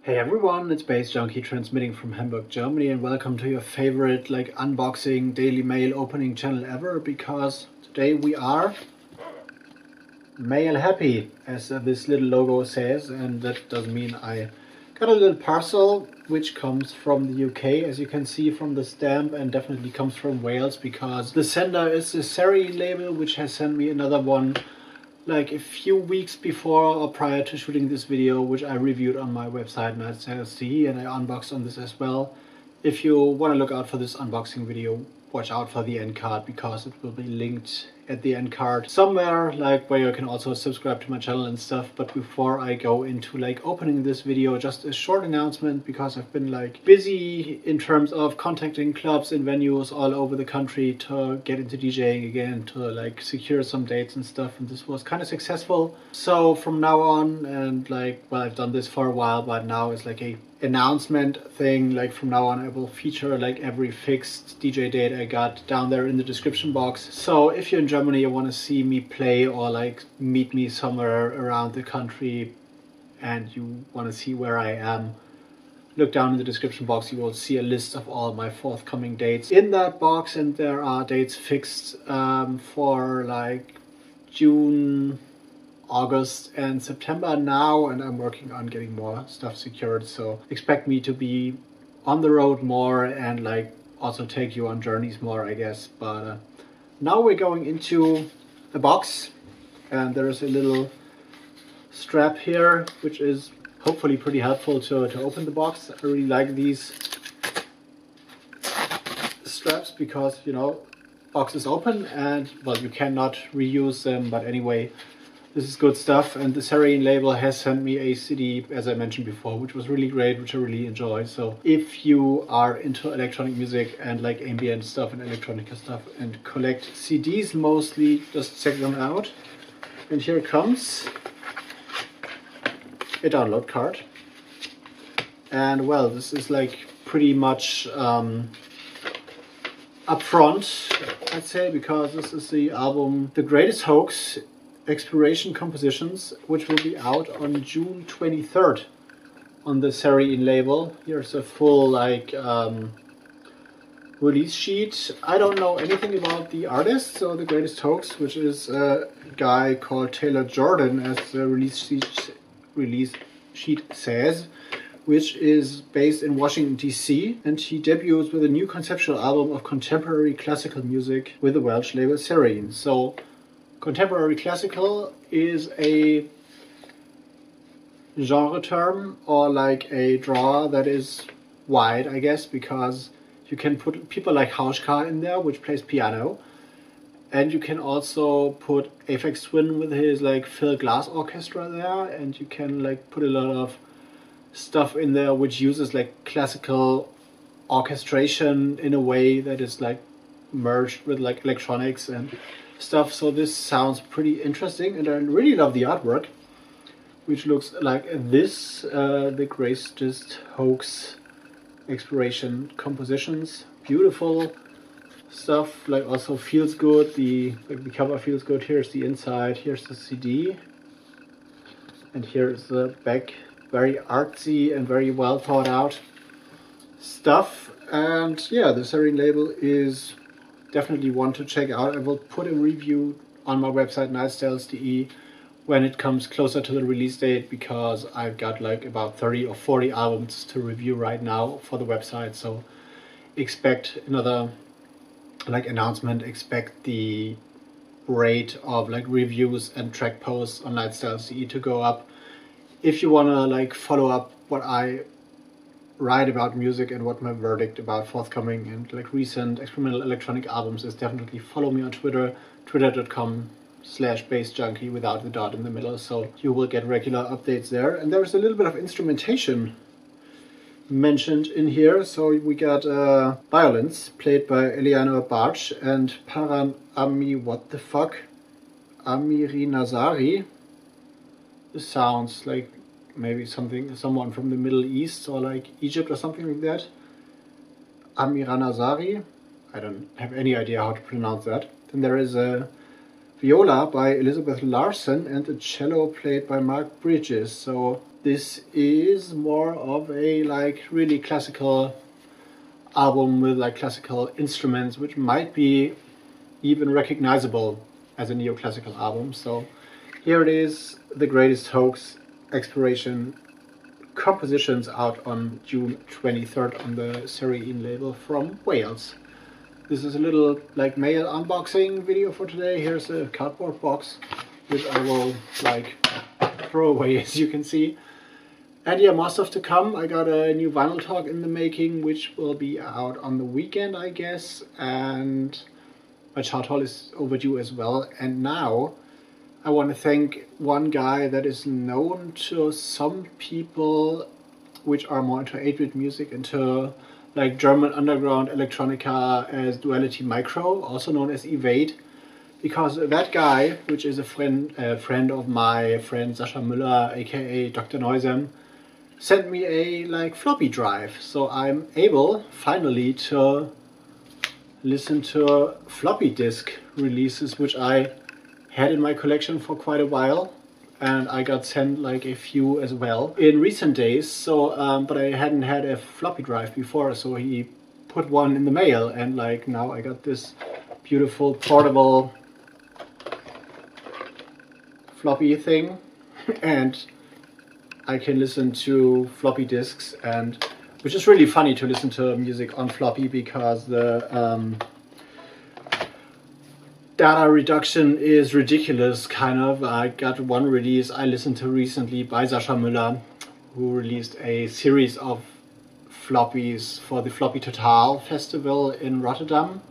Hey everyone, it's baze.djunkiii transmitting from Hamburg, Germany, and welcome to your favorite unboxing Daily Mail opening channel ever, because today we are mail happy, as this little logo says, and that does mean I got a little parcel which comes from the UK, as you can see from the stamp, and definitely comes from Wales, because the sender is the Serein label, which has sent me another one a few weeks before or prior to shooting this video, which I reviewed on my website baze.djunkiii, and I unboxed on this as well. If you want to look out for this unboxing video, watch out for the end card, because it will be linked at the end card somewhere, where you can also subscribe to my channel and stuff. But before I go into opening this video, just a short announcement, because I've been busy in terms of contacting clubs and venues all over the country to get into DJing again, to secure some dates and stuff, and this was kind of successful. So from now on, and well, I've done this for a while, but now it's a announcement thing. From now on I will feature every fixed DJ date I got down there in the description box. So if you're in Germany and want to see me play, or meet me somewhere around the country, and you want to see where I am, look down in the description box. You will see a list of all my forthcoming dates in that box, and there are dates fixed for June, August and September now, and I'm working on getting more stuff secured. So expect me to be on the road more, and also take you on journeys more, I guess. But now we're going into a box, and there's a little strap here, which is hopefully pretty helpful to open the box. I really like these straps, because box is open and, well, you cannot reuse them, but anyway, this is good stuff. And the Serein label has sent me a CD, as I mentioned before, which was really great, which I really enjoy. So if you are into electronic music and ambient stuff and electronica stuff and collect CDs mostly, just check them out. And here comes a download card. And well, this is pretty much upfront, I'd say, because this is the album The Greatest Hoax Exploration Compositions, which will be out on June 23rd on the Serein label. Here's a full release sheet. I don't know anything about the artist, so The Greatest Hoax, which is a guy called Taylor Jordan, as the release sheet says, which is based in Washington, D.C., and he debuts with a new conceptual album of contemporary classical music with the Welsh label Serein. So contemporary classical is a genre term, or a draw that is wide, I guess, because you can put people like Holler in there, which plays piano, and you can also put Aphex Twin with his Phil Glass orchestra there, and you can put a lot of stuff in there which uses classical orchestration in a way that is merged with electronics and stuff. So this sounds pretty interesting, and I really love the artwork, which looks like this. The Greatest Hoax Exploration Compositions, beautiful stuff. Also feels good. The cover feels good. Here's the inside, here's the CD, and here's the back. Very artsy and very well thought out stuff. And yeah, the Serein label is definitely one to check out. I will put a review on my website baze.djunkiii when it comes closer to the release date, because I've got about 30 or 40 albums to review right now for the website. So expect another announcement, expect the rate of reviews and track posts on baze.djunkiii to go up. If you want to follow up what I write about music and what my verdict about forthcoming and recent experimental electronic albums is, definitely follow me on Twitter, twitter.com/baze.djunkiii without the dot in the middle, so you will get regular updates there. And there's a little bit of instrumentation mentioned in here. So we got violins played by Eleanor Bartsch and Paran Amirinazari. This sounds like maybe someone from the Middle East, or Egypt or something like that. Amiranazari. I don't have any idea how to pronounce that. Then there is a viola by Elizabeth Larsen and a cello played by Mark Bridges. So this is more of a like really classical album with like classical instruments, which might be even recognizable as a neoclassical album. So here it is, The Greatest Hoax Exploration Compositions, out on June 23rd on the Serein label from Wales. This is a little like mail unboxing video for today. Here's a cardboard box which I will like throw away, as you can see. And yeah, more stuff to come. I got a new vinyl talk in the making, which will be out on the weekend, I guess. And my chart haul is overdue as well. And now I want to thank one guy that is known to some people which are more into 8-bit music, into like German underground electronica, as Duality Micro, also known as Evade. Because that guy, which is a friend of my friend Sascha Müller, aka Dr. Neusem, sent me a like floppy drive. So I'm able finally to listen to floppy disk releases, which I had in my collection for quite a while, and I got sent like a few as well in recent days. So but I hadn't had a floppy drive before, so he put one in the mail, and like now I got this beautiful portable floppy thing and I can listen to floppy disks, and which is really funny to listen to music on floppy because the data reduction is ridiculous, kind of. I got one release I listened to recently by Sascha Müller, who released a series of floppies for the Floppy Total festival in Rotterdam.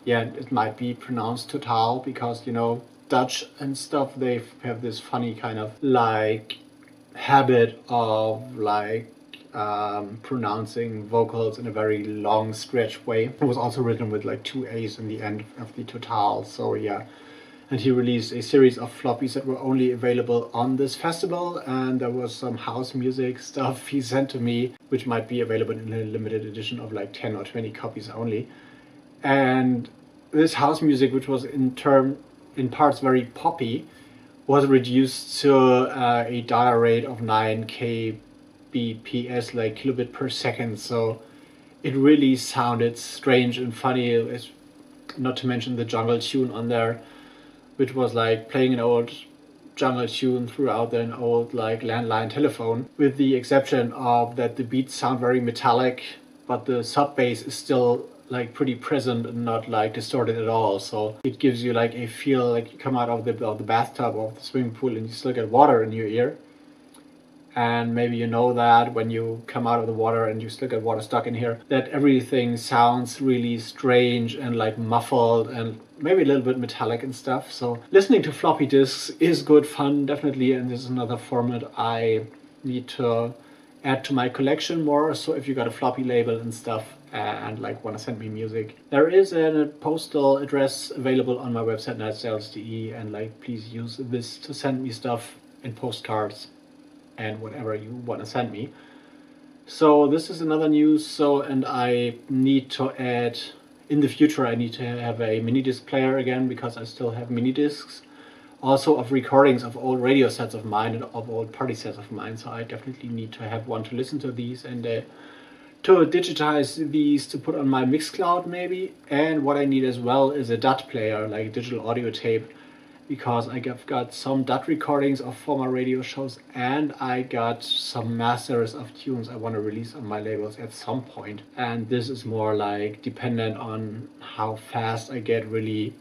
Yeah, it might be pronounced Total because, you know, Dutch and stuff, they have this funny kind of like habit of like pronouncing vocals in a very long stretch way. It was also written with like 2 A's in the end of the Total, so yeah. And he released a series of floppies that were only available on this festival, and there was some house music stuff he sent to me, which might be available in a limited edition of like 10 or 20 copies only. And this house music, which was in parts very poppy, was reduced to a data rate of 9 kbps, like kilobit per second. So it really sounded strange and funny, not to mention the jungle tune on there, which was like playing an old jungle tune throughout an old like landline telephone, with the exception of that the beats sound very metallic, but the sub bass is still like pretty present and not like distorted at all. So it gives you like a feel like you come out of the bathtub or the swimming pool and you still get water in your ear. And maybe you know that when you come out of the water and you still get water stuck in here, that everything sounds really strange and like muffled and maybe a little bit metallic and stuff. So listening to floppy disks is good fun, definitely, and this is another format I need to add to my collection more. So if you got a floppy label and stuff and like want to send me music, there is a postal address available on my website baze.djunkiii, and like please use this to send me stuff in postcards and whatever you want to send me. So this is another news. So, and I need to add, in the future I need to have a mini disc player again, because I still have mini discs also of recordings of old radio sets of mine and of old party sets of mine. So I definitely need to have one to listen to these and to digitize these to put on my Mixcloud maybe. And what I need as well is a DAT player, like a digital audio tape, because I have got some DAT recordings of former radio shows, and I got some masters of tunes I want to release on my labels at some point. And this is more like dependent on how fast I get really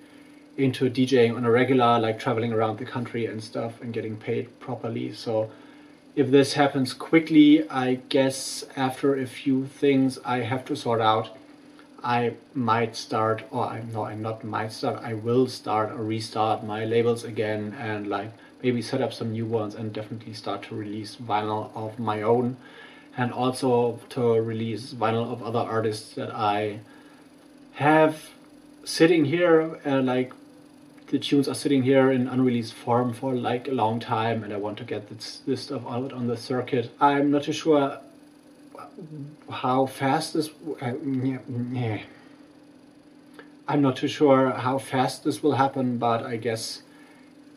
into DJing on a regular, like traveling around the country and stuff and getting paid properly. So if this happens quickly, I guess after a few things I have to sort out, I might start, or I will start or restart my labels again, and like maybe set up some new ones and definitely start to release vinyl of my own, and also to release vinyl of other artists that I have sitting here, like the tunes are sitting here in unreleased form for like a long time, and I want to get this stuff out on the circuit. I'm not too sure how fast this I'm not too sure how fast this will happen, but I guess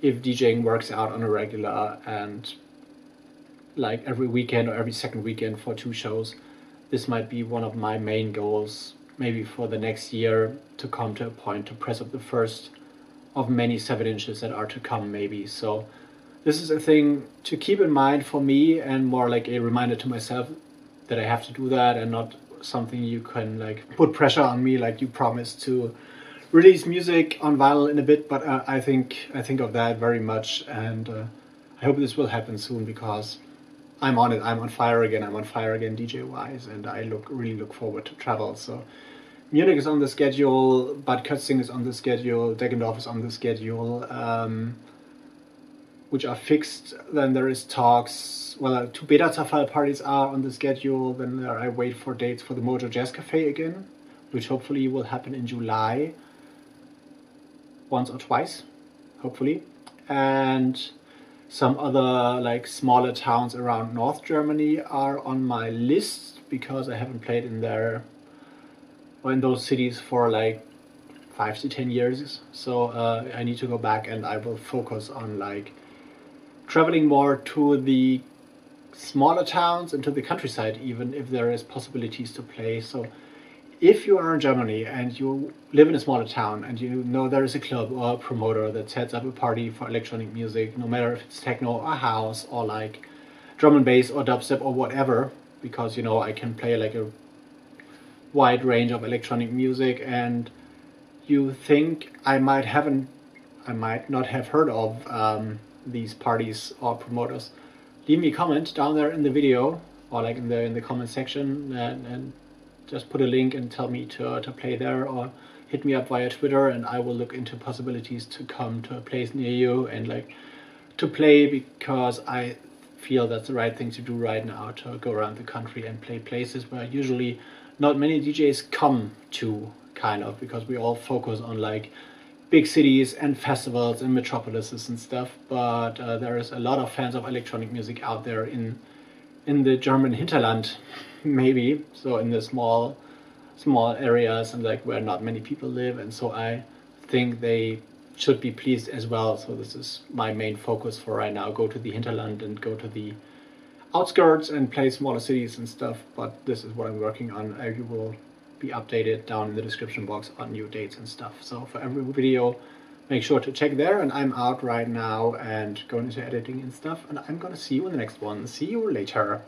if DJing works out on a regular and like every weekend or every second weekend for 2 shows, this might be one of my main goals, maybe for the next year, to come to a point to press up the first of many 7 inches that are to come, maybe. So this is a thing to keep in mind for me, and more like a reminder to myself that I have to do that, and not something you can like put pressure on me, like you promised to release music on vinyl in a bit. But I think of that very much, and I hope this will happen soon, because I'm on it. I'm on fire again. I'm on fire again DJ wise, and I really look forward to travel. So Munich is on the schedule, but Kötzting is on the schedule, Deggendorf is on the schedule, which are fixed. Then there is talks, well, 2 BETA-ZERFALL parties are on the schedule. Then I wait for dates for the Mojo Jazz Cafe again, which hopefully will happen in July, once or twice, hopefully. And some other like smaller towns around North Germany are on my list, because I haven't played in there or in those cities for like 5 to 10 years. So I need to go back, and I will focus on like traveling more to the smaller towns and to the countryside, even if there is possibilities to play. So if you are in Germany and you live in a smaller town and you know there is a club or a promoter that sets up a party for electronic music, no matter if it's techno or house or like drum and bass or dubstep or whatever, because you know I can play like a wide range of electronic music, and you think I might not have heard of these parties or promoters, leave me a comment down there in the video, or like in the comment section, and just put a link and tell me to play there, or hit me up via Twitter, and I will look into possibilities to come to a place near you and like to play, because I feel that's the right thing to do right now, to go around the country and play places where usually not many DJs come to, kind of, because we all focus on like big cities and festivals and metropolises and stuff. But there is a lot of fans of electronic music out there in the German hinterland, maybe, so in the small areas and like where not many people live, and so I think they should be pleased as well. So this is my main focus for right now: go to the hinterland and go to the outskirts and play smaller cities and stuff. But this is what I'm working on. You will be updated down in the description box on new dates and stuff. So for every video, make sure to check there. And I'm out right now and going into editing and stuff, and I'm gonna see you in the next one. See you later.